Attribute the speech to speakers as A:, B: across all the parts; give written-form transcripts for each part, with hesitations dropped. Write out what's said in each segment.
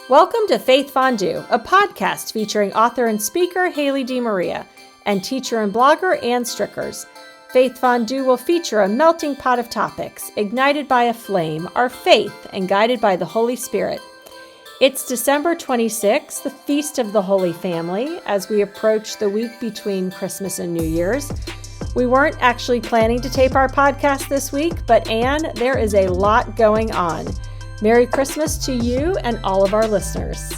A: Welcome to Faith Fondue, a podcast featuring author and speaker Haley DeMaria and teacher and blogger Ann Strickers. Faith Fondue will feature a melting pot of topics, ignited by a flame, our faith, and guided by the Holy Spirit. It's December 26th, the Feast of the Holy Family, as we approach the week between Christmas and New Year's. We weren't actually planning to tape our podcast this week, but Ann, there is a lot going on. Merry Christmas to you and all of our listeners.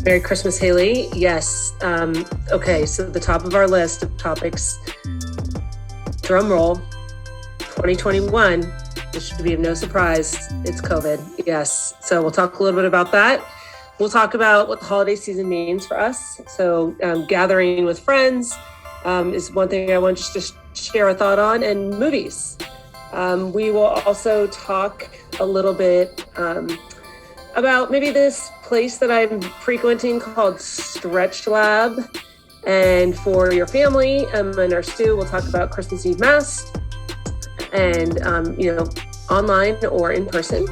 B: Merry Christmas, Haley. Yes. Okay, so the top of our list of topics, drum roll, 2021. This should be of no surprise. It's COVID. Yes. So we'll talk a little bit about that. We'll talk about what the holiday season means for us. So gathering with friends is one thing I want just to share a thought on, and movies. We will also talk a little bit about maybe this place that I'm frequenting called Stretch Lab. And for your family and our stew, we'll talk about Christmas Eve Mass and, online or in person.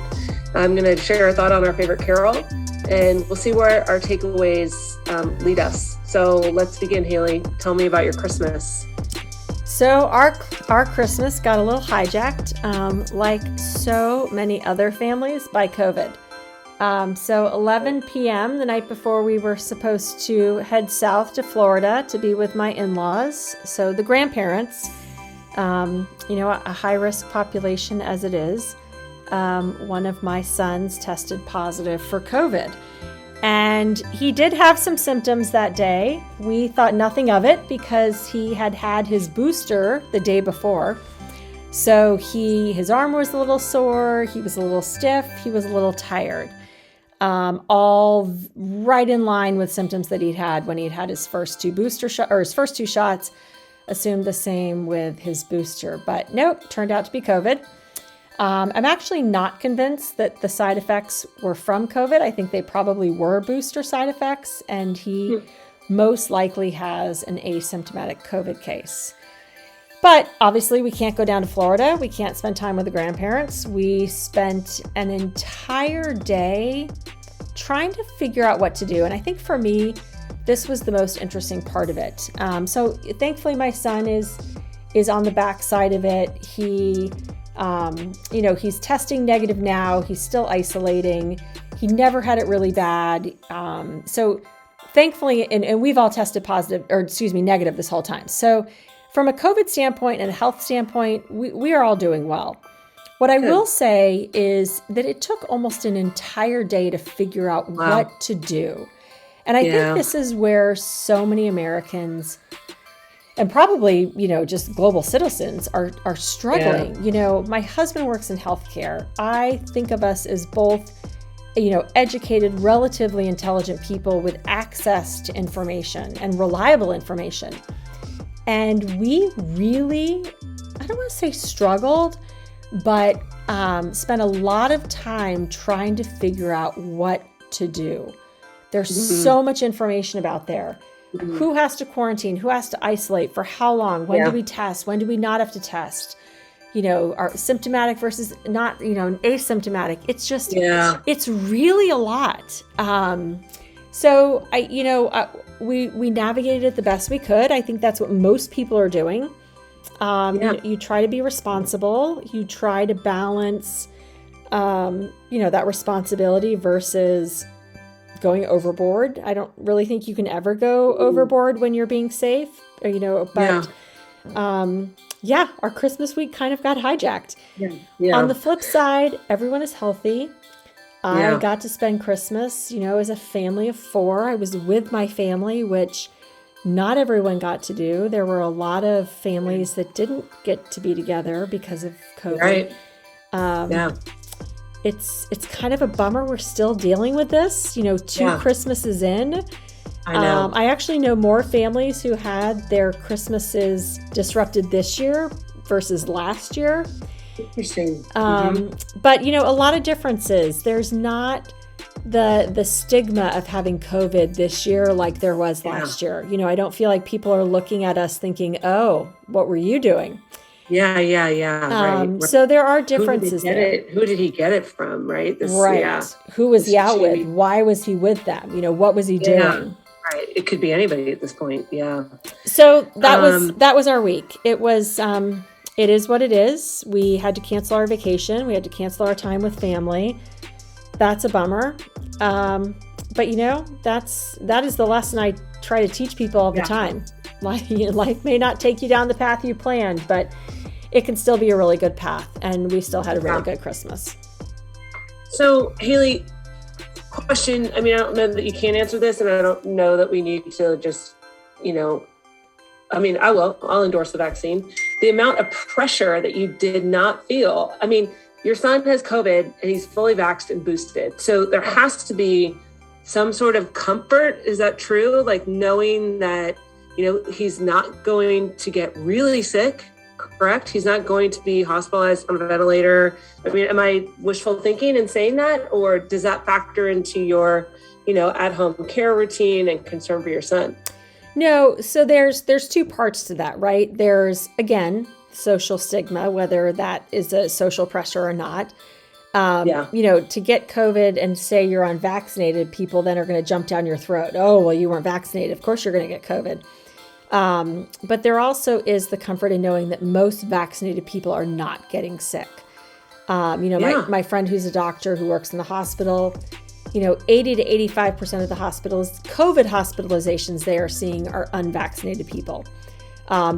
B: I'm going to share a thought on our favorite carol, and we'll see where our takeaways lead us. So let's begin, Haley. Tell me about your Christmas.
A: So our Christmas got a little hijacked, like so many other families, by COVID. So 11 p.m. the night before, we were supposed to head south to Florida to be with my in-laws, so the grandparents, a high-risk population as it is. One of my sons tested positive for COVID. And he did have some symptoms that day. We thought nothing of it because he had had his booster the day before. So his arm was a little sore, he was a little stiff, he was a little tired. All right in line with symptoms that he'd had when he'd had his first two shots. Assumed the same with his booster, but nope, turned out to be COVID. I'm actually not convinced that the side effects were from COVID. I think they probably were booster side effects, and he most likely has an asymptomatic COVID case. But obviously we can't go down to Florida. We can't spend time with the grandparents. We spent an entire day trying to figure out what to do. And I think for me, this was the most interesting part of it. So thankfully my son is on the back side of it. He's testing negative now. He's still isolating. He never had it really bad. So thankfully, and we've all tested negative this whole time. So from a COVID standpoint and a health standpoint, we are all doing well. What I will say is that it took almost an entire day to figure out what to do. And I think this is where so many Americans and probably, just global citizens are struggling. Yeah. My husband works in healthcare. I think of us as both, educated, relatively intelligent people with access to information and reliable information. And we really, I don't want to say struggled, but spent a lot of time trying to figure out what to do. There's so much information out there. Who has to quarantine? Who has to isolate? For how long? When do we test? When do we not have to test? Are symptomatic versus not, asymptomatic. It's just, it's really a lot. So we navigated it the best we could. I think that's what most people are doing. You try to be responsible. You try to balance, that responsibility versus going overboard. I don't really think you can ever go overboard when you're being safe, but our Christmas week kind of got hijacked. On the flip side, everyone is healthy. I got to spend Christmas, as a family of 4. I was with my family, which not everyone got to do. There were a lot of families that didn't get to be together because of COVID. Right. It's kind of a bummer. We're still dealing with this, 2 Christmases in.
B: I know.
A: I actually know more families who had their Christmases disrupted this year versus last year.
B: Interesting.
A: But, a lot of differences. There's not the stigma of having COVID this year like there was last year. I don't feel like people are looking at us thinking, oh, what were you doing?
B: Yeah. Right.
A: So there are
B: Who did he
A: differences
B: get
A: there.
B: it? Who did he get it from? Right.
A: Right. Who was
B: This
A: he out with?
B: shady.
A: Why was he with them? What was he
B: Yeah.
A: doing?
B: Right. It could be anybody at this point. Yeah.
A: So that was
B: Um,
A: our week. It is what it is. We had to cancel our vacation. We had to cancel our time with family. That's a bummer. But that is the lesson I try to teach people all the time. Life may not take you down the path you planned, but it can still be a really good path. And we still had a really good Christmas.
B: So, Haley, question. I mean, I don't know that you can't answer this, and I don't know that we need to just, I mean, I'll endorse the vaccine. The amount of pressure that you did not feel. I mean, your son has COVID and he's fully vaxxed and boosted. So there has to be some sort of comfort. Is that true? Like knowing that, he's not going to get really sick, correct? He's not going to be hospitalized on a ventilator. I mean, am I wishful thinking in saying that? Or does that factor into your, at-home care routine and concern for your son?
A: No, so there's two parts to that, right? There's, again, social stigma, whether that is a social pressure or not. To get COVID and say you're unvaccinated, people then are going to jump down your throat. Oh, well, you weren't vaccinated. Of course you're going to get COVID. But there also is the comfort in knowing that most vaccinated people are not getting sick. My friend who's a doctor who works in the hospital, 80 to 85% of the COVID hospitalizations they are seeing are unvaccinated people.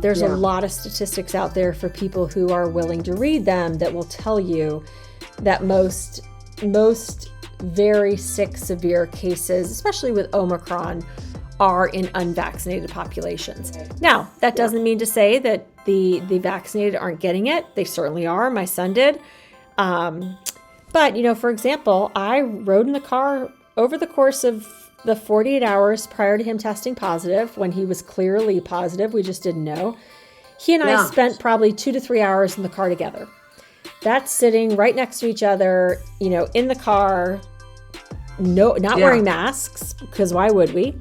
A: There's a lot of statistics out there for people who are willing to read them that will tell you that most very sick, severe cases, especially with Omicron, are in unvaccinated populations. Now, that doesn't mean to say that the vaccinated aren't getting it. They certainly are. My son did. But, for example, I rode in the car over the course of the 48 hours prior to him testing positive, when he was clearly positive. We just didn't know. He and I spent probably 2 to 3 hours in the car together. That's sitting right next to each other, in the car, not wearing masks, because why would we?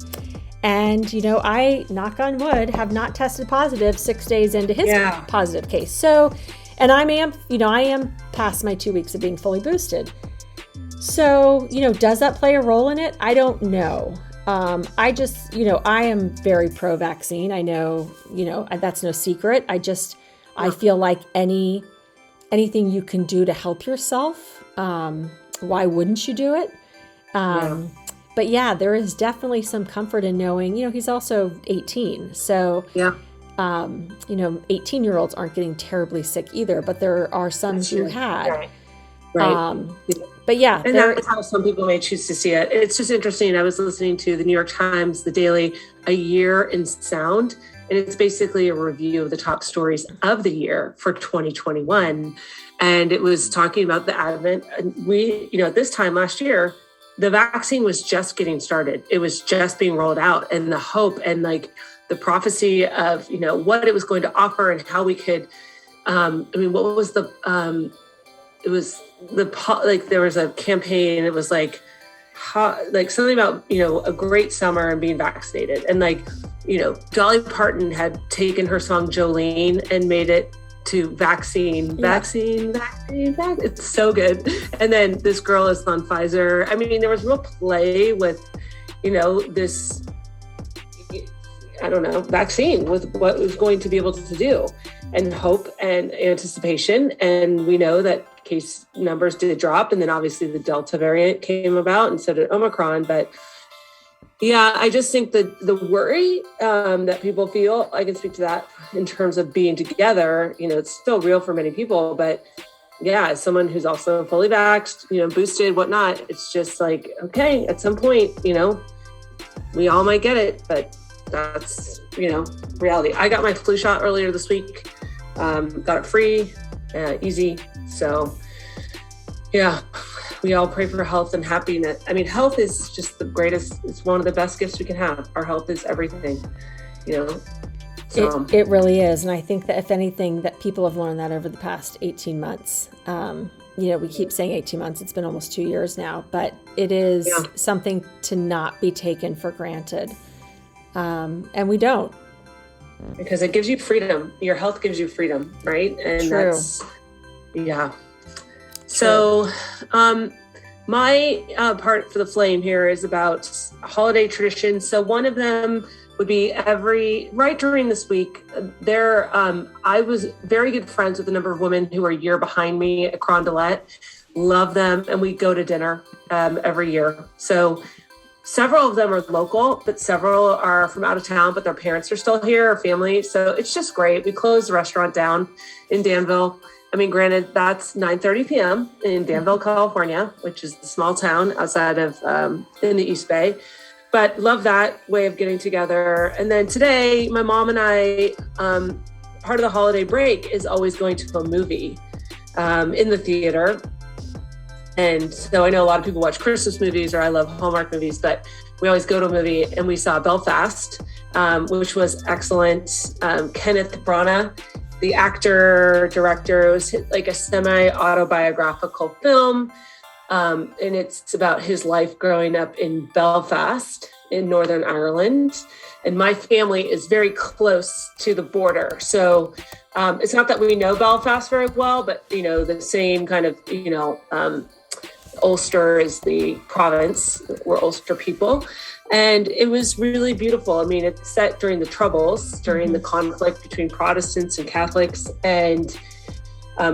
A: And, I, knock on wood, have not tested positive 6 days into his positive case. So, and I am past my 2 weeks of being fully boosted. So, does that play a role in it? I don't know. I just, I am very pro-vaccine. I know, that's no secret. I feel like anything you can do to help yourself, why wouldn't you do it? But there is definitely some comfort in knowing, he's also 18. So, 18-year-olds aren't getting terribly sick either, but there are some who had.
B: Right.
A: But
B: and that's how some people may choose to see it. It's just interesting. I was listening to the New York Times, The Daily, A Year in Sound, and it's basically a review of the top stories of the year for 2021. And it was talking about the advent. And we, this time last year, the vaccine was just getting started. It was just being rolled out, and the hope and the prophecy of, what it was going to offer and how we could, what was it was there was a campaign. It was something about, a great summer and being vaccinated. And Dolly Parton had taken her song Jolene and made it to vaccine. It's so good. And then this girl is on Pfizer. I mean, there was real play with, this, vaccine with what it was going to be able to do, and hope and anticipation. And we know that case numbers did drop, and then obviously the Delta variant came about, and so did Omicron. But I just think that the worry that people feel, I can speak to that in terms of being together, it's still real for many people. But as someone who's also fully vaxxed, boosted, whatnot, it's just okay, at some point, we all might get it, but that's, reality. I got my flu shot earlier this week, got it free, easy. So we all pray for health and happiness. I mean, health is just the greatest. It's one of the best gifts we can have. Our health is everything, So.
A: It really is. And I think that if anything, that people have learned that over the past 18 months. We keep saying 18 months. It's been almost 2 years now, but it is something to not be taken for granted. And we don't.
B: because it gives you freedom. Your health gives you freedom, right? And
A: True.
B: Yeah. So, my part for the flame here is about holiday traditions. So one of them would be right during this week, I was very good friends with a number of women who are a year behind me at Carondelet. Love them. And we go to dinner every year. So several of them are local, but several are from out of town, but their parents are still here, or family. So it's just great. We closed the restaurant down in Danville. I mean, granted, that's 9:30 p.m. in Danville, California, which is a small town outside of in the East Bay. But love that way of getting together. And then today, my mom and I, part of the holiday break is always going to a movie in the theater. And so I know a lot of people watch Christmas movies, or I love Hallmark movies, but we always go to a movie, and we saw Belfast, which was excellent. Kenneth Branagh, the actor, director, it was like a semi-autobiographical film. And it's about his life growing up in Belfast in Northern Ireland. And my family is very close to the border. So it's not that we know Belfast very well, but, the same kind of, Ulster is the province. We're Ulster people. And it was really beautiful. I mean, it's set during the Troubles, during the conflict between Protestants and Catholics. And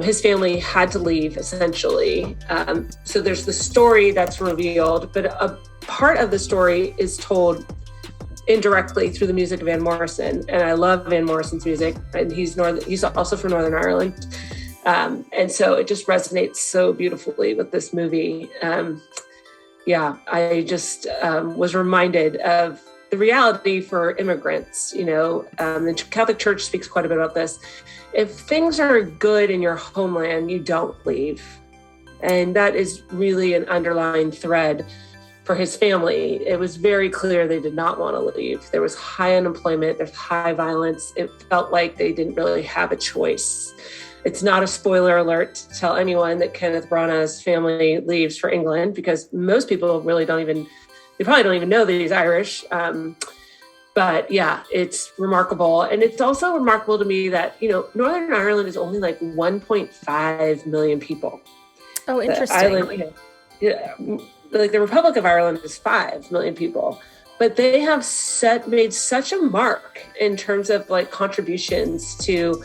B: his family had to leave, essentially. So there's the story that's revealed, but a part of the story is told indirectly through the music of Van Morrison. And I love Van Morrison's music. And he's also from Northern Ireland. And so it just resonates so beautifully with this movie. I just was reminded of the reality for immigrants. The Catholic Church speaks quite a bit about this. If things are good in your homeland, you don't leave. And that is really an underlying thread for his family. It was very clear they did not want to leave. There was high unemployment, there's high violence. It felt like they didn't really have a choice. It's not a spoiler alert to tell anyone that Kenneth Branagh's family leaves for England, because most people probably don't even know that he's Irish. But yeah, it's remarkable. And it's also remarkable to me that, Northern Ireland is only like 1.5 million people.
A: Oh, interesting.
B: Like the Republic of Ireland is 5 million people, but they have made such a mark in terms of like contributions to,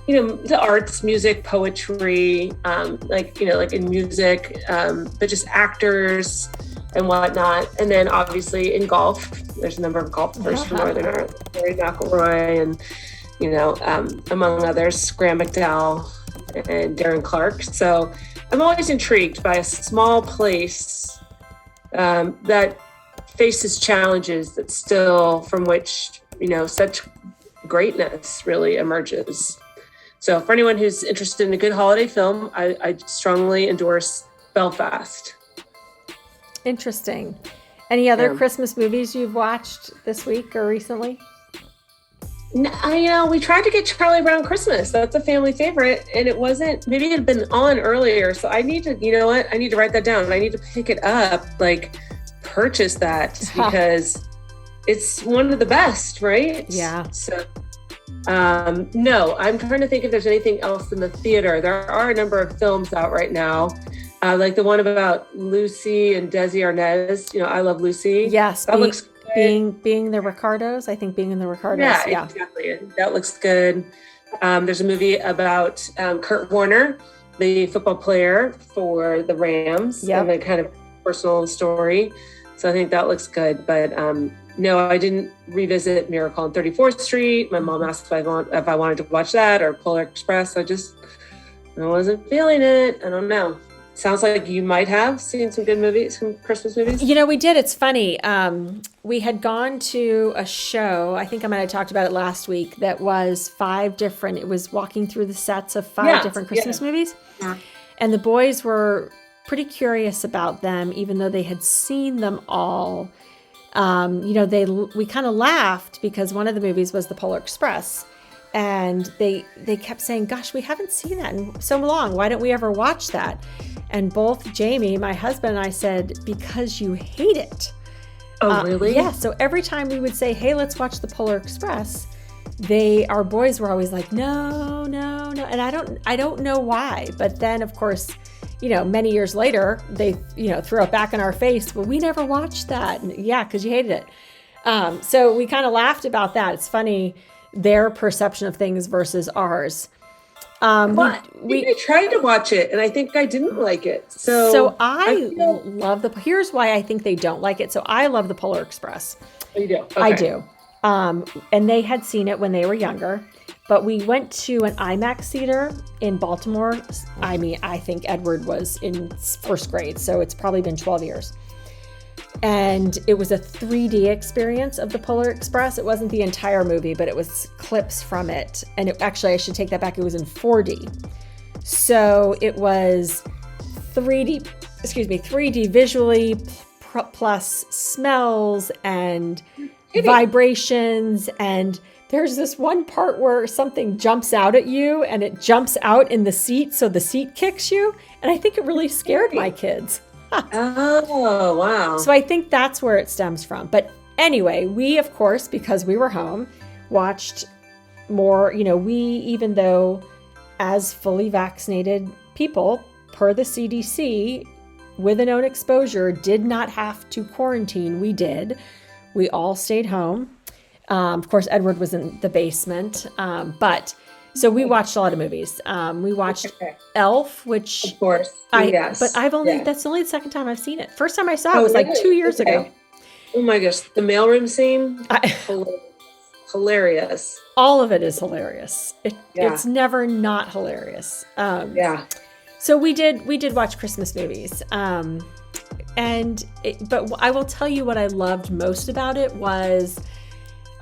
B: the arts, music, poetry, like in music, but just actors and whatnot. And then obviously in golf, there's a number of golfers from Northern Ireland, Rory McIlroy and, among others, Graham McDowell and Darren Clarke. So I'm always intrigued by a small place that faces challenges that still, from which, such greatness really emerges. So for anyone who's interested in a good holiday film, I strongly endorse Belfast.
A: Interesting. Any other Christmas movies you've watched this week or recently?
B: We tried to get Charlie Brown Christmas. That's a family favorite. And it wasn't, maybe it had been on earlier. So I need to, I need to write that down. I need to pick it up, purchase that, because it's one of the best, right?
A: Yeah.
B: So, no, I'm trying to think if there's anything else in the theater. There are a number of films out right now. Like the one about Lucy and Desi Arnaz, I Love Lucy.
A: Yes.
B: That looks good.
A: Being the Ricardos. I think Being in the Ricardos.
B: Yeah, exactly. That looks good. There's a movie about Kurt Warner, the football player for the Rams, and the kind of personal story. So I think that looks good. But no, I didn't revisit Miracle on 34th Street. My mom asked if I wanted to watch that, or Polar Express. I wasn't feeling it. I don't know. Sounds like you might have seen some good movies, some Christmas movies.
A: We did. It's funny. We had gone to a show, I think I might have talked about it last week, that was it was walking through the sets of five different Christmas movies. Yeah. And the boys were pretty curious about them, even though they had seen them all. We kind of laughed because one of the movies was The Polar Express. And they kept saying, gosh, we haven't seen that in so long. Why don't we ever watch that? And both Jamie, my husband, and I said, because you hate it.
B: Oh, really?
A: Yeah. So every time we would say, hey, let's watch The Polar Express, our boys were always like, no, no, no. And I don't know why. But then, of course, many years later, they, threw it back in our face. Well, we never watched that. And yeah, because you hated it. So we kind of laughed about that. It's funny, their perception of things versus ours.
C: I tried to watch it, and I think I didn't like it. So
A: I love here's why I think they don't like it. So I love the Polar Express.
C: Oh, you do? Okay.
A: I do. And they had seen it when they were younger, but we went to an IMAX theater in Baltimore. I mean, I think Edward was in first grade, so it's probably been 12 years. And it was a 3D experience of the Polar Express. It wasn't the entire movie, but it was clips from it. And actually, I should take that back. It was in 4D. So it was 3D visually plus smells and vibrations. And there's this one part where something jumps out at you and it jumps out in the seat. So the seat kicks you. And I think it really scared my kids.
C: Oh, wow.
A: So I think that's where it stems from. But anyway, we, of course, because we were home, watched more, even though as fully vaccinated people, per the CDC, with a known exposure, did not have to quarantine. We did. We all stayed home. Of course, Edward was in the basement. So we watched a lot of movies. We watched Elf, which
C: of course,
A: yes. But that's only the second time I've seen it. First time I saw it was like 2 years ago.
C: Oh my gosh, the mailroom scene, hilarious.
A: All of it is hilarious. It's never not hilarious. So we did watch Christmas movies. But I will tell you what I loved most about it was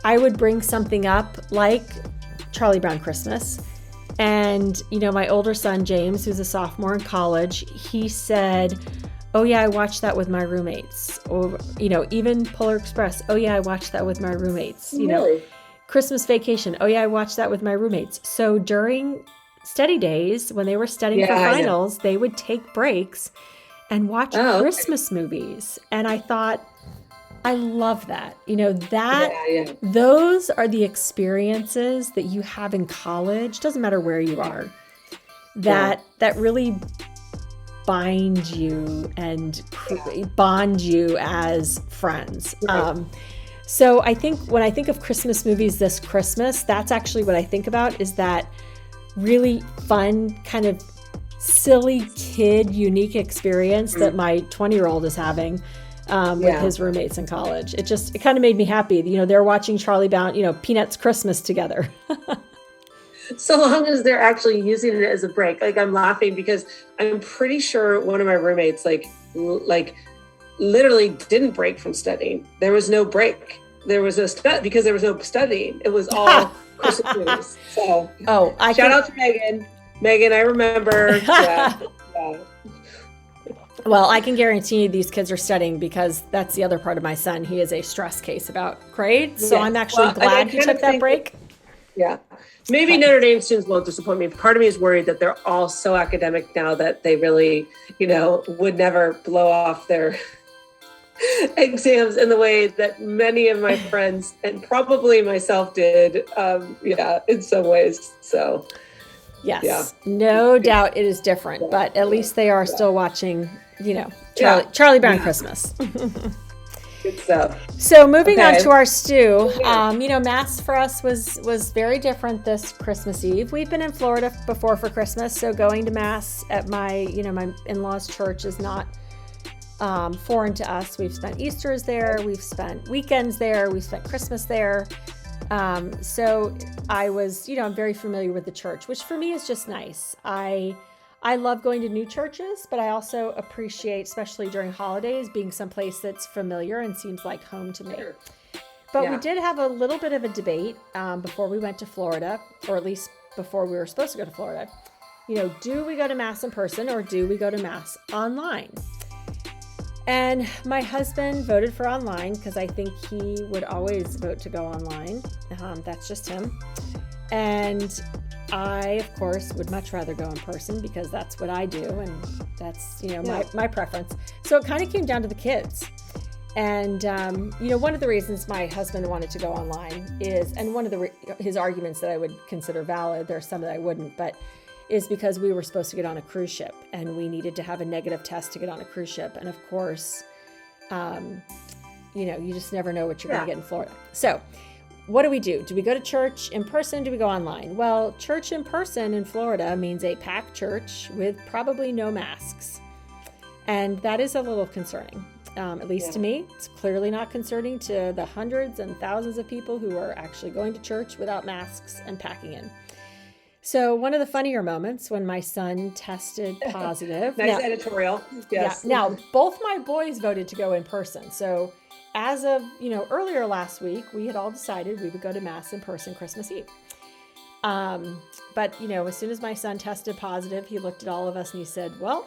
A: I would bring something up like Charlie Brown Christmas. And, my older son, James, who's a sophomore in college, he said, oh yeah, I watched that with my roommates. Or, even Polar Express. Oh yeah, I watched that with my roommates.
C: Really?
A: Christmas Vacation. Oh yeah, I watched that with my roommates. So during study days, when they were studying for finals, they would take breaks and watch Christmas movies. And I thought, I love that. Those are the experiences that you have in college. Doesn't matter where you are. That really bind you and bond you as friends. Right. So I think when I think of Christmas movies this Christmas, that's actually what I think about, is that really fun, kind of silly kid, unique experience that my 20-year-old is having. With his roommates in college. It kind of made me happy. They're watching Charlie Brown, Peanuts Christmas together.
C: So long as they're actually using it as a break. Like, I'm laughing because I'm pretty sure one of my roommates, like literally didn't break from studying. There was no break. There was because there was no studying. It was all Christmas movies. So, shout out to Megan. Megan, I remember.
A: Well, I can guarantee you these kids are studying, because that's the other part of my son. He is a stress case about grades. So I'm actually glad he took that break.
C: Maybe Notre Dame students won't disappoint me. Part of me is worried that they're all so academic now that they really, would never blow off their exams in the way that many of my friends and probably myself did. In some ways. So.
A: Yes, no doubt it is different, but at least they are still watching, Charlie Brown Christmas.
C: Good stuff.
A: So moving on to our stew, Mass for us was very different this Christmas Eve. We've been in Florida before for Christmas, so going to Mass at my in-laws' church is not foreign to us. We've spent Easters there, we've spent weekends there, we've spent Christmas there. So I was, I'm very familiar with the church, which for me is just nice. I love going to new churches, but I also appreciate, especially during holidays, being someplace that's familiar and seems like home to me.
C: Sure.
A: But we did have a little bit of a debate before we went to Florida, or at least before we were supposed to go to Florida. Do we go to Mass in person or do we go to Mass online? And my husband voted for online because I think he would always vote to go online. That's just him. And I, of course, would much rather go in person because that's what I do. And that's, my preference. So it kind of came down to the kids. And one of the reasons my husband wanted to go online is, and one of his arguments that I would consider valid, there are some that I wouldn't, but is because we were supposed to get on a cruise ship and we needed to have a negative test to get on a cruise ship. And of course, you just never know what you're going to get in Florida. So what do we do? Do we go to church in person? Do we go online? Well, church in person in Florida means a packed church with probably no masks. And that is a little concerning. At least to me. It's clearly not concerning to the hundreds and thousands of people who are actually going to church without masks and packing in. So one of the funnier moments when my son tested positive.
C: Nice editorial. Yes.
A: Yeah. Now, both my boys voted to go in person. So as of, earlier last week, we had all decided we would go to Mass in person Christmas Eve. But, as soon as my son tested positive, he looked at all of us and he said, well,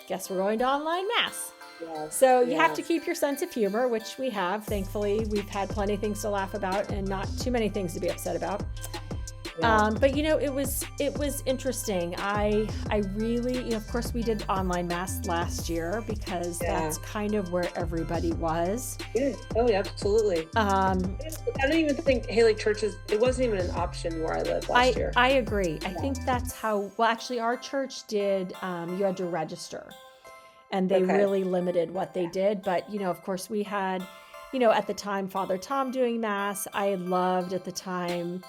A: guess we're going to online Mass.
C: Yes,
A: so you have to keep your sense of humor, which we have. Thankfully, we've had plenty of things to laugh about and not too many things to be upset about. Yeah. But it was interesting. I really, of course, we did online Mass last year because that's kind of where everybody was.
C: Yeah. Oh, yeah, absolutely. I don't even think Haley churches. It wasn't even an option where I lived last year.
A: I agree. I think that's how. Well, actually, our church did. You had to register. And they really limited what they did. But, of course, we had, at the time, Father Tom doing Mass. I loved at the time,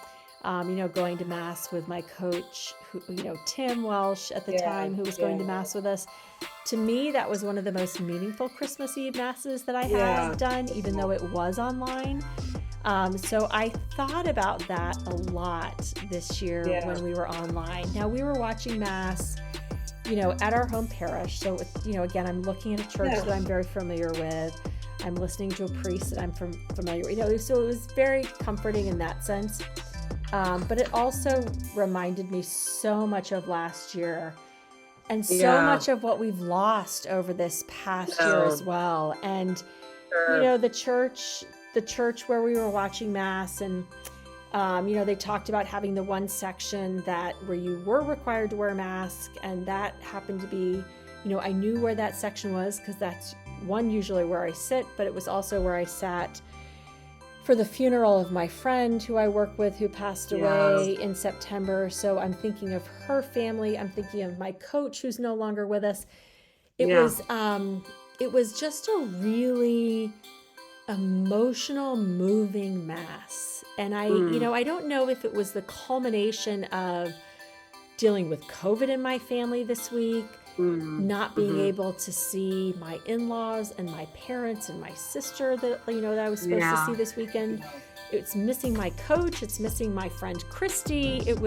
A: going to Mass with my coach, Tim Welsh at the time, who was going to Mass with us. To me, that was one of the most meaningful Christmas Eve Masses that I have done, even though it was online. So I thought about that a lot this year when we were online. Now, we were watching Mass at our home parish. So, again, I'm looking at a church that I'm very familiar with. I'm listening to a priest that I'm familiar with. So it was very comforting in that sense. But it also reminded me so much of last year and so much of what we've lost over this past year as well. And, the church where we were watching Mass and they talked about having the one section where you were required to wear a mask, and that happened to be, I knew where that section was because that's usually where I sit, but it was also where I sat for the funeral of my friend who I work with who passed away in September. So I'm thinking of her family. I'm thinking of my coach who's no longer with us. It was just a really emotional, moving Mass. And I don't know if it was the culmination of dealing with COVID in my family this week, not being able to see my in-laws and my parents and my sister that I was supposed to see this weekend. It's missing my coach. It's missing my friend Christy. It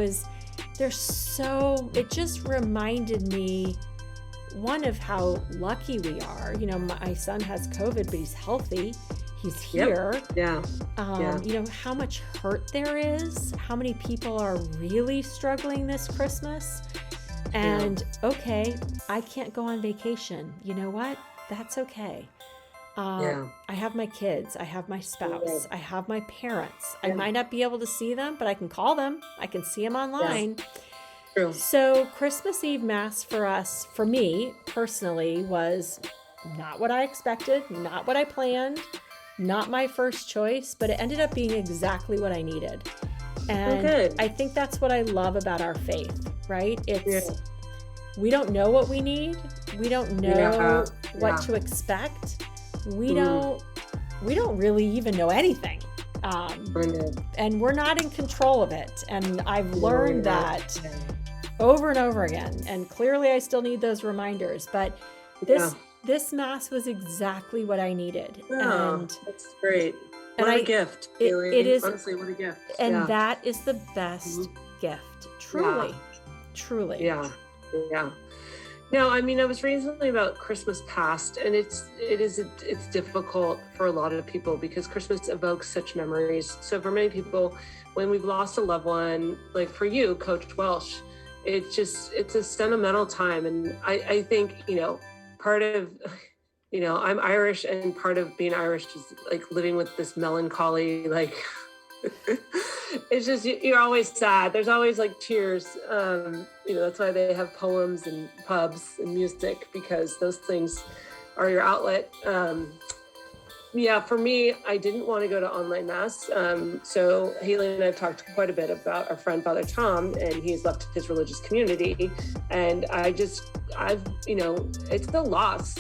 A: just reminded me, one, of how lucky we are. My son has COVID, but he's healthy. He's here. How much hurt there is, how many people are really struggling this Christmas. And okay, I can't go on vacation. You know what? That's okay. I have my kids. I have my spouse. I have my parents. I might not be able to see them, but I can call them. I can see them online.
C: True.
A: So Christmas Eve Mass for me personally, was not what I expected, not what I planned, not my first choice, but it ended up being exactly what I needed. And I think that's what I love about our faith, right? We don't know what we need. We don't know what to expect. We don't really even know anything. And we're not in control of it. And I've learned that over and over again. And clearly I still need those reminders, but this Mass was exactly what I needed. And
C: that's great. What a gift.
A: It is,
C: honestly, what a gift.
A: And that is the best gift. Truly. Truly.
C: Yeah. No, I mean, I was reading something about Christmas past, and it's difficult for a lot of people because Christmas evokes such memories. So for many people, when we've lost a loved one, like for you, Coach Welsh, it's a sentimental time. And I think, part of, I'm Irish, and part of being Irish is like living with this melancholy, like, it's just, you're always sad. There's always like tears. That's why they have poems and pubs and music, because those things are your outlet. Yeah, for me, I didn't want to go to online mass. So Haley and I have talked quite a bit about our friend Father Tom, and he's left his religious community. And it's the loss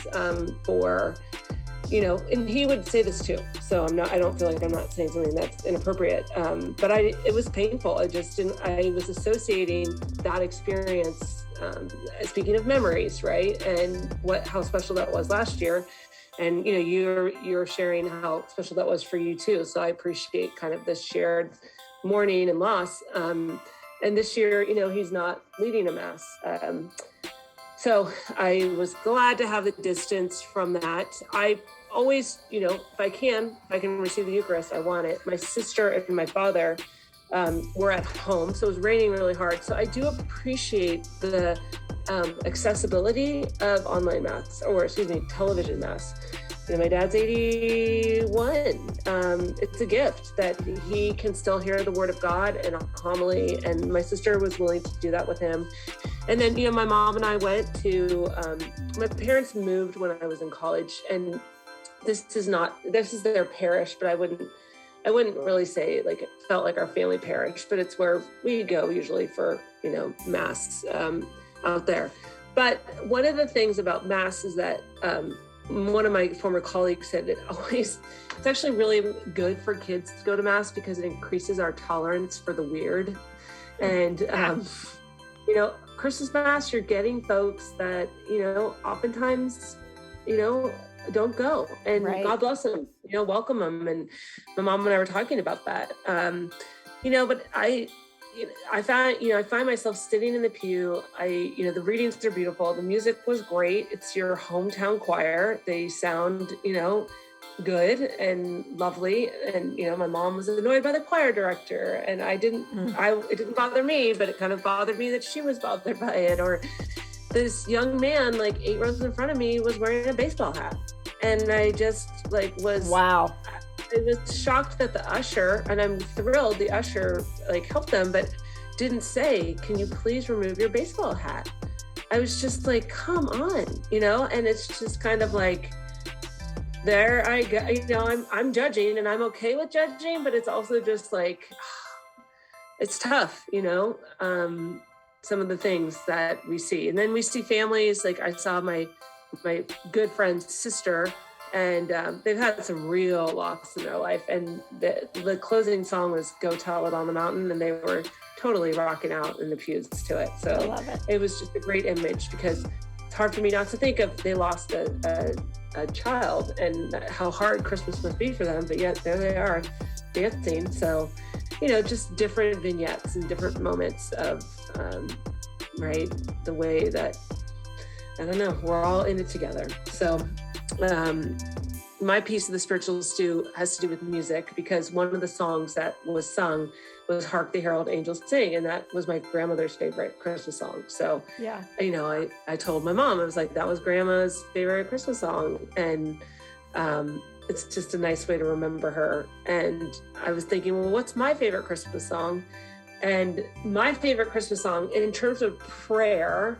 C: for, and he would say this too. So I don't feel like I'm not saying something that's inappropriate. But it was painful. I was associating that experience, speaking of memories, right? And how special that was last year. And you're sharing how special that was for you too. So I appreciate kind of this shared mourning and loss. And this year, he's not leading a mass. So I was glad to have the distance from that. I always, if I can receive the Eucharist, I want it. My sister and my father were at home, so it was raining really hard. So I do appreciate the accessibility of online mass, television mass. My dad's 81. It's a gift that he can still hear the word of God and a homily, and my sister was willing to do that with him. And then, my mom and I went to, my parents moved when I was in college, and this is their parish, but I wouldn't really say like it felt like our family parish, but it's where we go usually for, mass out there. But one of the things about mass is that one of my former colleagues said it's actually really good for kids to go to mass because it increases our tolerance for the weird. And, Christmas mass, you're getting folks that, oftentimes, don't go, and right. God bless them, welcome them. And my mom and I were talking about that, but I find myself sitting in the pew. The readings are beautiful. The music was great. It's your hometown choir. They sound, good and lovely. And, my mom was annoyed by the choir director, and it didn't bother me, but it kind of bothered me that she was bothered by it. Or this young man, like 8 rows in front of me, was wearing a baseball hat. And I just wow. I was shocked that the usher, and I'm thrilled the usher helped them, but didn't say, "Can you please remove your baseball hat?" I was just like, come on, and it's just kind of like, there I go, I'm judging, and I'm okay with judging, but it's also just like, it's tough, some of the things that we see. And then we see families, like I saw my good friend's sister, and they've had some real loss in their life. And the closing song was "Go Tell It on the Mountain," and they were totally rocking out in the pews to it. So I love it. It was just a great image, because it's hard for me not to think of they lost a child and how hard Christmas must be for them, but yet there they are dancing. So, just different vignettes and different moments of, right, the way that, I don't know, we're all in it together. So my piece of the spiritual stew has to do with music, because one of the songs that was sung was "Hark the Herald Angels Sing," and that was my grandmother's favorite Christmas song. So, yeah, I told my mom, I was like, that was Grandma's favorite Christmas song. And it's just a nice way to remember her. And I was thinking, well, what's my favorite Christmas song? And my favorite Christmas song, in terms of prayer,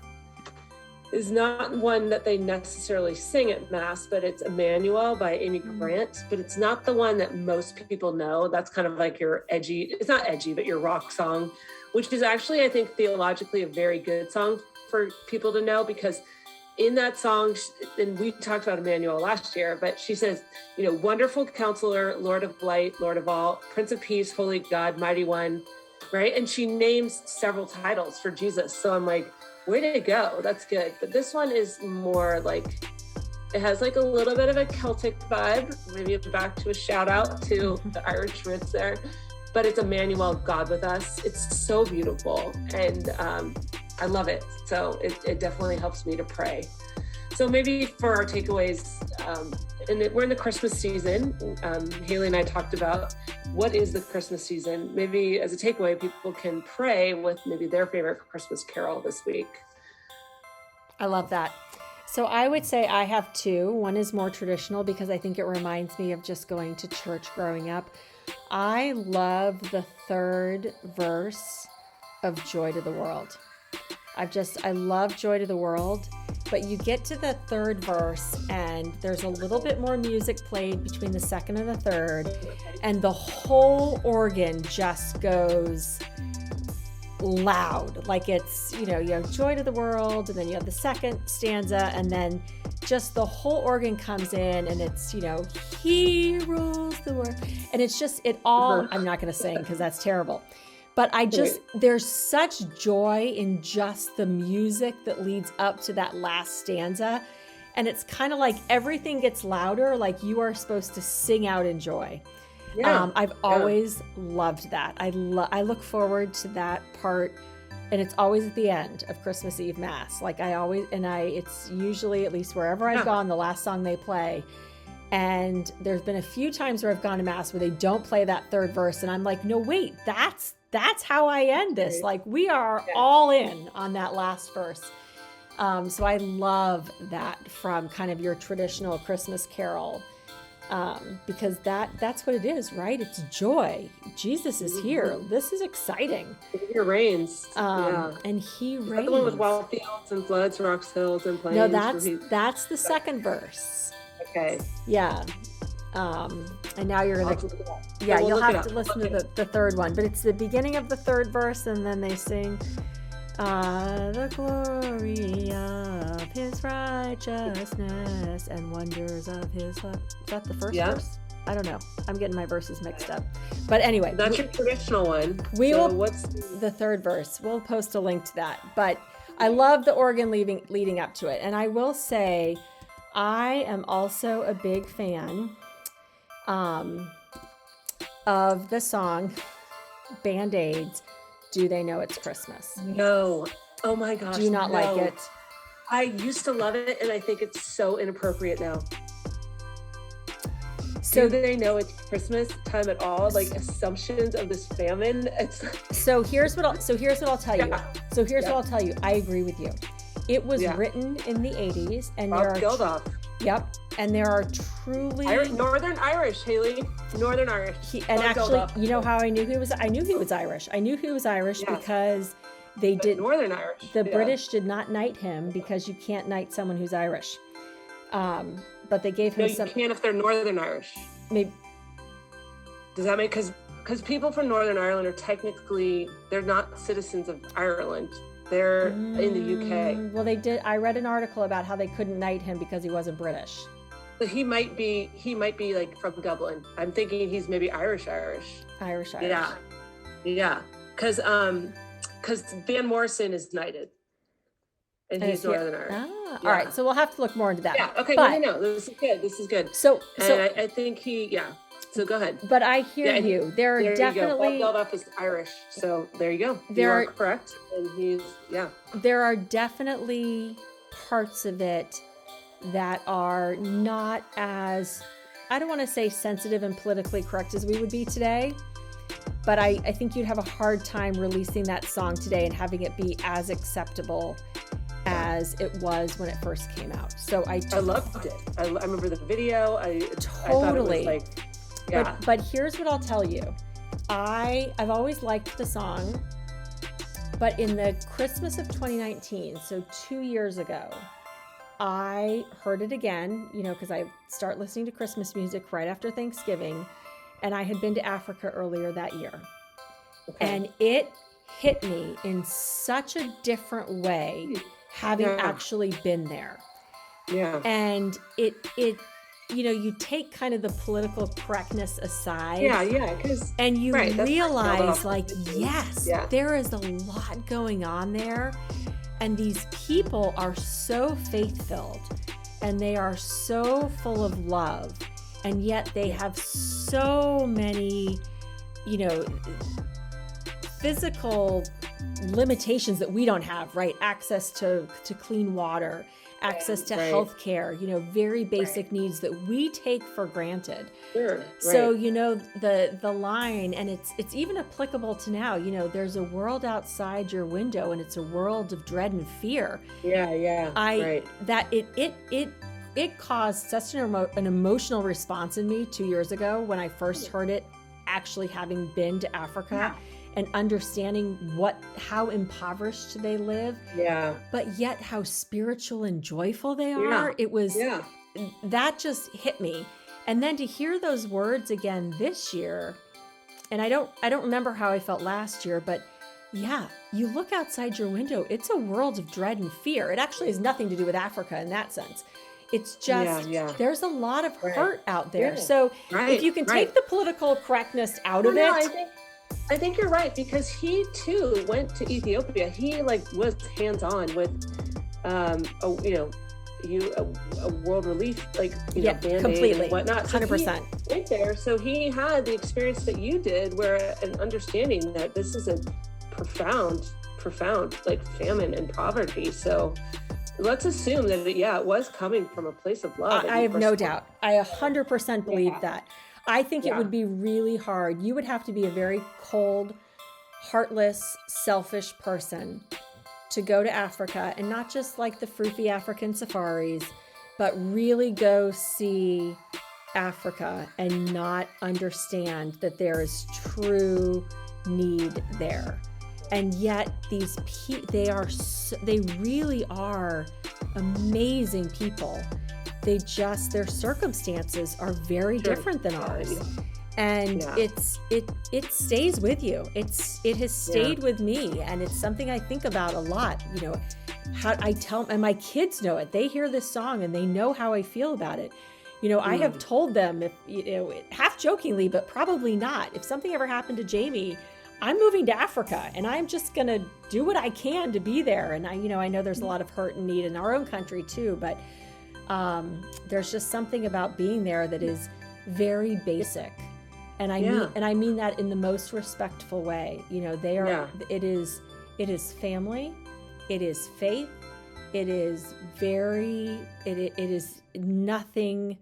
C: is not one that they necessarily sing at Mass, but it's "Emmanuel" by Amy Grant. But it's not the one that most people know. That's kind of like your edgy, it's not edgy, but your rock song, which is actually, I think, theologically a very good song for people to know, because in that song, and we talked about Emmanuel last year, but she says, "Wonderful Counselor, Lord of Light, Lord of All, Prince of Peace, Holy God, Mighty One," right? And she names several titles for Jesus. So I'm like, way to go. That's good. But this one is more like, it has like a little bit of a Celtic vibe, maybe back to a shout out to the Irish roots there, but it's "Emmanuel, God with us." It's so beautiful. And I love it. So it definitely helps me to pray. So maybe for our takeaways, we're in the Christmas season. Haley and I talked about what is the Christmas season. Maybe as a takeaway, people can pray with maybe their favorite Christmas carol this week.
A: I love that. So I would say I have two. One is more traditional because I think it reminds me of just going to church growing up. I love the third verse of "Joy to the World." I love "Joy to the World." but you get to the third verse and there's a little bit more music played between the second and the third, and the whole organ just goes loud, like it's, you have joy to the world, and then you have the second stanza, and then just the whole organ comes in, and it's, he rules the world, and it's just, it all, I'm not going to sing because that's terrible, but there's such joy in just the music that leads up to that last stanza, and it's kind of like everything gets louder, like you are supposed to sing out in joy.
C: Yeah.
A: I've always loved that. I look forward to that part, and it's always at the end of Christmas Eve Mass. Like it's usually, at least wherever I've gone, the last song they play. And there's been a few times where I've gone to Mass where they don't play that third verse, and I'm like, no, wait, that's how I end this. Like, we are all in on that last verse. So I love that from kind of your traditional Christmas carol. Because that's what it is, right? It's joy. Jesus is here. This is exciting.
C: He reigns.
A: And he reigns.
C: The one with wild fields and floods, rocks, hills, and plains.
A: No, that's the second verse.
C: Okay.
A: Yeah. And now you're gonna. You'll have to listen to the third one, but it's the beginning of the third verse, and then they sing. The glory of his righteousness and wonders of his love. Is that the first verse? I don't know. I'm getting my verses mixed up. But anyway.
C: That's your traditional one.
A: What's the third verse? We'll post a link to that. But I love the organ leading up to it. And I will say, I am also a big fan of the song Band-Aids. Do They Know It's Christmas?
C: No. Oh my gosh.
A: Do you not like it?
C: I used to love it, and I think it's so inappropriate now. So do they know it's Christmas time at all? Like, assumptions of this famine.
A: So here's what I'll tell you. What I'll tell you. I agree with you. It was written in the 80s, and
C: Bob Geldof.
A: Yep. And there are truly
C: Northern Irish, Haley. Northern Irish.
A: And actually, you know how I knew he was? I knew he was Irish. I knew he was Irish because they did.
C: Northern Irish.
A: The British did not knight him because you can't knight someone who's Irish. But they gave him some.
C: You can if they're Northern Irish.
A: Maybe.
C: Does that make because people from Northern Ireland are technically they're not citizens of Ireland. They're in the UK.
A: Well, they did. I read an article about how they couldn't knight him because he wasn't British.
C: So he might be like from Dublin. I'm thinking he's maybe Irish. Yeah. Because Van Morrison is knighted, and he's Northern Irish.
A: All right. So we'll have to look more into that.
C: Yeah. Okay. No. This is good.
A: So
C: I think So go ahead.
A: But I hear you. There are definitely.
C: Bob Geldof is Irish, so there you go. You are correct, and
A: There are definitely parts of it that are not as, I don't want to say sensitive and politically correct as we would be today, but I think you'd have a hard time releasing that song today and having it be as acceptable as it was when it first came out. So I
C: loved it. I remember the video.
A: Totally.
C: I thought it was
A: But here's what I'll tell you. I've always liked the song, but in the Christmas of 2019, so 2 years ago, I heard it again, because I start listening to Christmas music right after Thanksgiving, and I had been to Africa earlier that year. Okay. And it hit me in such a different way, having actually been there.
C: Yeah.
A: And it you take kind of the political correctness aside. And you realize, there is a lot going on there. And these people are so faith-filled, and they are so full of love, and yet they have so many, physical limitations that we don't have, right? Access to clean water, access to health care, very basic needs that we take for granted.
C: Sure.
A: So, the line, and it's even applicable to now, there's a world outside your window, and it's a world of dread and fear. That it caused such an emotional response in me 2 years ago when I first heard it actually having been to Africa
C: Yeah.
A: and understanding how impoverished they live,
C: Yeah.
A: but yet how spiritual and joyful they
C: Yeah.
A: are. It was,
C: Yeah.
A: that just hit me. And then to hear those words again this year, and I don't remember how I felt last year, but yeah, you look outside your window, it's a world of dread and fear. It actually has nothing to do with Africa in that sense. It's just, there's a lot of hurt out there.
C: Yeah.
A: So
C: Right.
A: if you can take the political correctness out of
C: Well,
A: it.
C: no, I think you're right, because he too went to Ethiopia. He was hands-on with, a world relief, Band-Aid
A: completely,
C: and whatnot. So
A: 100%.
C: he went there, so he had the experience that you did, where an understanding that this is a profound famine and poverty. So let's assume that it was coming from a place of love.
A: I have no doubt. I 100% believe that. I think it
C: Yeah.
A: would be really hard. You would have to be a very cold, heartless, selfish person to go to Africa, and not just like the froofy African safaris, but really go see Africa and not understand that there is true need there. And yet these they really are amazing people. Their circumstances are very different than ours. And it stays with you. It has stayed with me, and it's something I think about a lot. How I tell, and my kids know it. They hear this song and they know how I feel about it. I have told them, if half jokingly, but probably not, if something ever happened to Jamie, I'm moving to Africa, and I'm just going to do what I can to be there. And I know there's a lot of hurt and need in our own country too, but there's just something about being there that is very basic. And I mean that in the most respectful way. They are, it is family, it is faith, it is it is nothing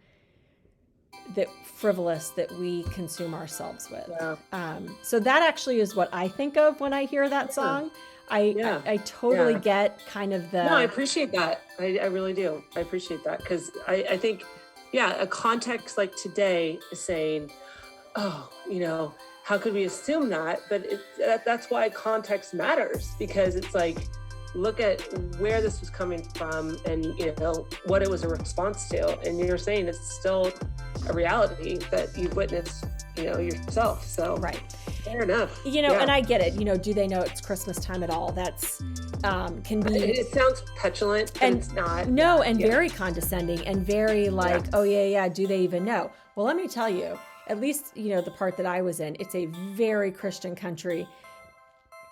A: that frivolous that we consume ourselves with. So that actually is what I think of when I hear that song. I totally get kind of the...
C: No, I appreciate that. I really do. I appreciate that, because I think, a context like today is saying, oh, how could we assume that? But that's why context matters, because it's like, look at where this was coming from and, what it was a response to. And you're saying it's still a reality that you've witnessed, yourself. So
A: right.
C: Fair enough.
A: And I get it. Do they know it's Christmas time at all? That's can be.
C: It sounds petulant, and it's not.
A: No, and very condescending, and very like, oh yeah. Do they even know? Well, let me tell you. At least the part that I was in. It's a very Christian country.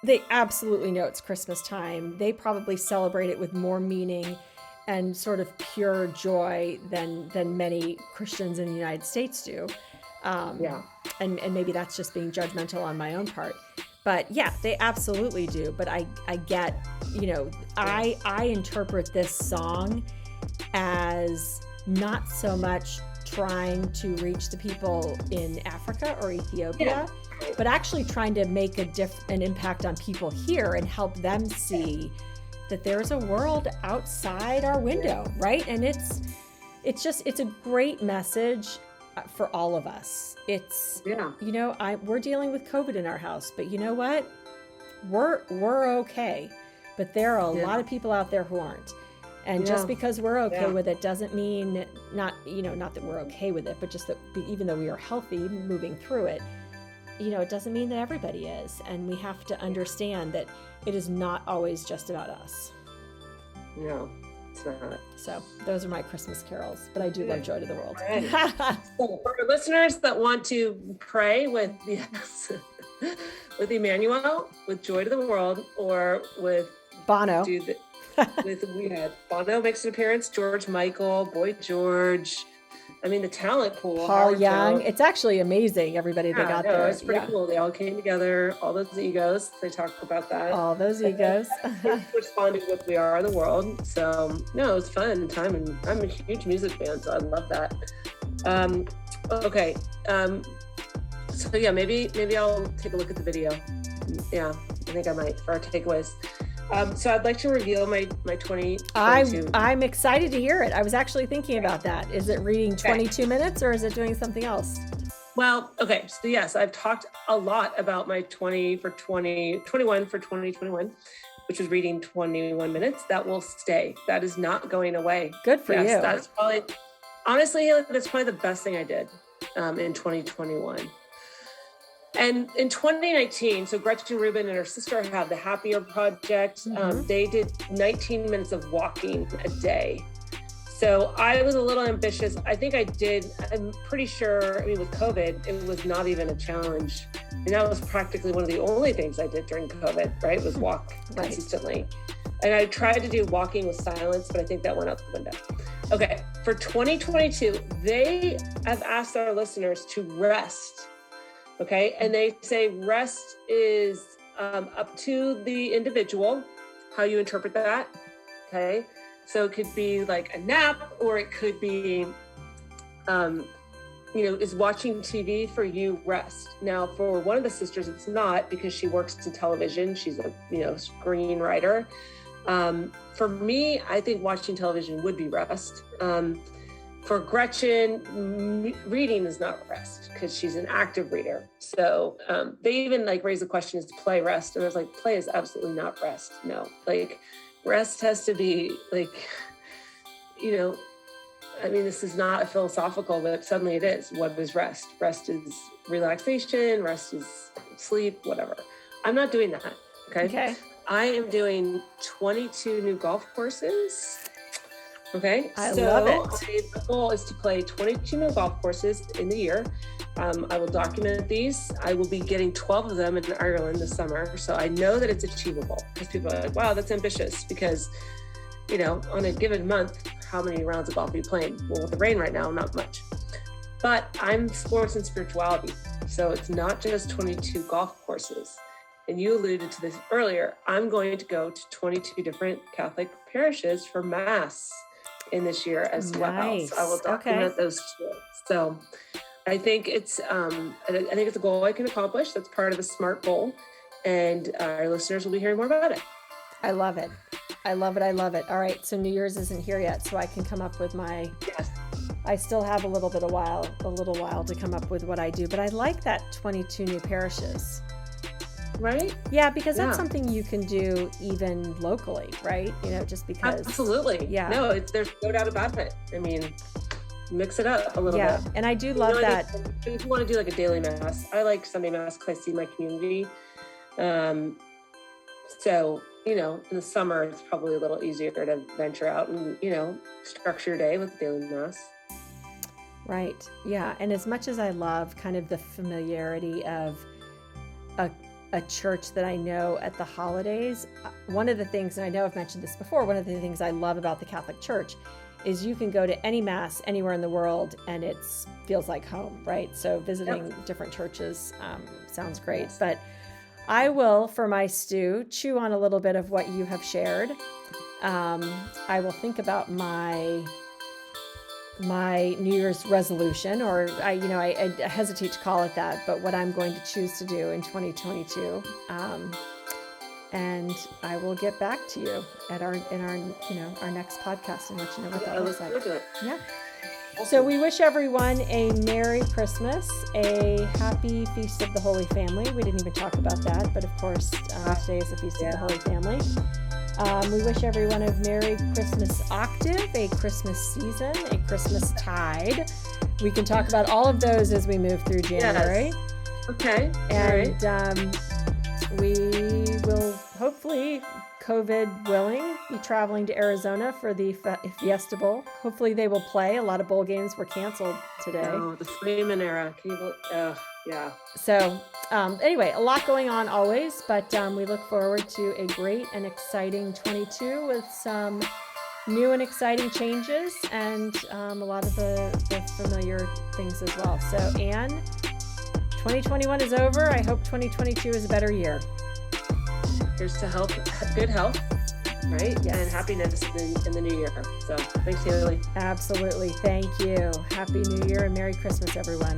A: They absolutely know it's Christmas time. They probably celebrate it with more meaning and sort of pure joy than many Christians in the United States do. And maybe that's just being judgmental on my own part. But yeah, they absolutely do. But I get, I interpret this song as not so much trying to reach the people in Africa or Ethiopia, but actually trying to make an impact on people here and help them see that there's a world outside our window, right? And it's a great message for all of us. It's, we're dealing with COVID in our house, but you know what? We're okay. But there are a lot of people out there who aren't. And just because we're okay with it doesn't mean not that we're okay with it, but just that even though we are healthy moving through it, it doesn't mean that everybody is. And we have to understand that it is not always just about us.
C: No, it's not.
A: So those are my Christmas carols, but I do love Joy to the World.
C: Right. So for our listeners that want to pray with Emmanuel, with Joy to the World, or with
A: Bono.
C: We had Bono makes an appearance, George Michael, Boy George. I mean, the talent pool.
A: Paul Young. Jones. It's actually amazing, everybody that got there.
C: It's pretty cool. They all came together, all those egos. They talked about that.
A: All those egos.
C: Responded with We Are the World. So, no, it was fun time. And I'm a huge music fan, so I love that. Okay. So, yeah, maybe I'll take a look at the video. Yeah, I think I might for our takeaways. So I'd like to reveal my 2022.
A: I'm excited to hear it. I was actually thinking about that. Is it reading 22 minutes or is it doing something else?
B: Well, okay. So yes, I've talked a lot about my 21 for 2021, which was reading 21 minutes. That will stay. That is not going away.
A: Good for you.
B: That's probably, honestly, Haley, that's probably the best thing I did in 2021. And in 2019, so Gretchen Rubin and her sister have the Happier Project. They did 19 minutes of walking a day. So I was a little ambitious. I think I'm pretty sure, with COVID, it was not even a challenge. And that was practically one of the only things I did during COVID, right? Was walk consistently. And I tried to do walking with silence, but I think that went out the window. Okay, for 2022, they have asked our listeners to rest. Okay, and they say rest is up to the individual, how you interpret that. Okay. So it could be like a nap, or it could be, is watching TV for you rest? Now, for one of the sisters, it's not, because she works in television. She's a, screenwriter. For me, I think watching television would be rest. For Gretchen, reading is not rest because she's an active reader. So they even raise the question, is play rest? And I was like, play is absolutely not rest. No, rest has to be this is not a philosophical, but suddenly it is. What is rest? Rest is relaxation. Rest is sleep, whatever. I'm not doing that. Okay. I am doing 22 new golf courses. Okay.
A: I love it.
B: The goal is to play 22 new golf courses in the year. I will document these. I will be getting 12 of them in Ireland this summer. So I know that it's achievable, because people are like, wow, that's ambitious, because, on a given month, how many rounds of golf are you playing? Well, with the rain right now, not much. But I'm sports and spirituality. So it's not just 22 golf courses. And you alluded to this earlier. I'm going to go to 22 different Catholic parishes for Mass in this year as well. So I will document those too. So I think it's a goal I can accomplish. That's part of a SMART goal, and our listeners will be hearing more about it.
A: I love it. I love it. I love it. All right. So New Year's isn't here yet, so I can come up with my.
B: Yes.
A: I still have a little while to come up with what I do, but I like that 22 new parishes.
B: Right?
A: Yeah, because that's something you can do even locally, right? Just because.
B: Absolutely.
A: Yeah.
B: No, there's no doubt about it. Mix it up a little bit.
A: Yeah, and I do love that.
B: If you want to do a daily Mass, I like Sunday Mass because I see my community. So, in the summer, it's probably a little easier to venture out and, structure your day with daily Mass.
A: Right. Yeah. And as much as I love kind of the familiarity of a church that I know at the holidays, one of the things, and I know I've mentioned this before, one of the things I love about the Catholic Church is you can go to any Mass anywhere in the world and it feels like home, right? So visiting different churches sounds great. Yes. But I will, for my stew, chew on a little bit of what you have shared. I will think about my New Year's resolution, or I hesitate to call it that, but what I'm going to choose to do in 2022. And I will get back to you at our next podcast and let you know what that looks like. Yeah. So we wish everyone a Merry Christmas, a happy Feast of the Holy Family. We didn't even talk about that, but of course today is the Feast of the Holy Family. We wish everyone a Merry Christmas Octave, a Christmas season, a Christmas tide. We can talk about all of those as we move through January.
B: Yes. Okay.
A: And we will hopefully, COVID willing, be traveling to Arizona for the Fiesta Bowl. Hopefully they will play. A lot of bowl games were canceled today.
B: Oh, the Freeman era. Can you believe? Yeah.
A: So anyway, a lot going on always, but we look forward to a great and exciting 22 with some new and exciting changes and a lot of the familiar things as well. So Anne, 2021 is over. I hope 2022 is a better year.
B: Here's to good health, right?
A: Yes.
B: And happiness in the new year. So thanks, Haley.
A: Absolutely. Thank you. Happy New Year and Merry Christmas, everyone.